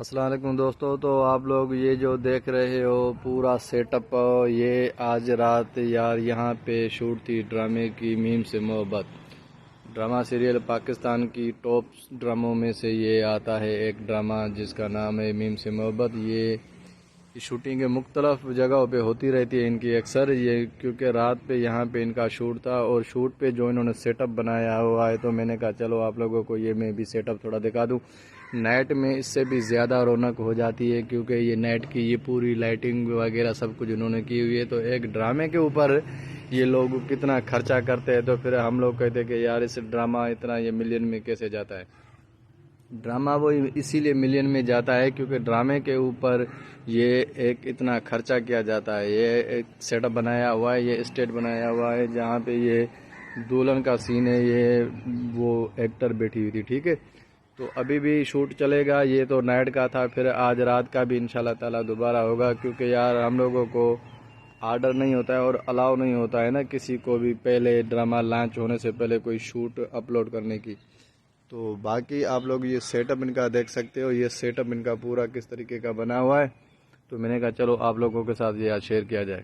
السلام علیکم دوستو، تو آپ لوگ یہ جو دیکھ رہے ہو پورا سیٹ اپ، یہ آج رات یار یہاں پہ شوٹ تھی ڈرامے کی میم سے محبت ڈرامہ سیریل پاکستان کی ٹاپ ڈراموں میں سے یہ آتا ہے ایک ڈرامہ جس کا نام ہے میم سے محبت۔ یہ شوٹنگ مختلف جگہوں پہ ہوتی رہتی ہے ان کی اکثر، یہ کیونکہ رات پہ یہاں پہ ان کا شوٹ تھا اور شوٹ پہ جو انہوں نے سیٹ اپ بنایا ہوا ہے تو میں نے کہا چلو آپ لوگوں کو یہ میں بھی سیٹ اپ تھوڑا دکھا دوں۔ نائٹ میں اس سے بھی زیادہ رونق ہو جاتی ہے کیونکہ یہ نائٹ کی یہ پوری لائٹنگ وغیرہ سب کچھ انہوں نے کی ہوئی ہے، تو ایک ڈرامے کے اوپر یہ لوگ کتنا خرچہ کرتے ہیں تو پھر ہم لوگ کہتے ہیں کہ یار اس ڈرامہ اتنا یہ ملین میں کیسے جاتا ہے۔ ڈرامہ وہ اسی لیے ملین میں جاتا ہے کیونکہ ڈرامے کے اوپر یہ ایک اتنا خرچہ کیا جاتا ہے۔ یہ ایک سیٹ اپ بنایا ہوا ہے، یہ اسٹیج بنایا ہوا ہے جہاں پہ یہ دلہن کا سین ہے، یہ وہ ایکٹر بیٹھی ہوئی تھی، ٹھیک ہے۔ تو ابھی بھی شوٹ چلے گا، یہ تو نائٹ کا تھا، پھر آج رات کا بھی انشاءاللہ تعالی دوبارہ ہوگا کیونکہ یار ہم لوگوں کو آرڈر نہیں ہوتا ہے اور الاؤ نہیں ہوتا ہے نا کسی کو بھی پہلے ڈرامہ لانچ ہونے سے پہلے کوئی شوٹ اپلوڈ کرنے کی۔ تو باقی آپ لوگ یہ سیٹ اپ ان کا دیکھ سکتے ہو، یہ سیٹ اپ ان کا پورا کس طریقے کا بنا ہوا ہے، تو میں نے کہا چلو آپ لوگوں کے ساتھ یہ آج شیئر کیا جائے۔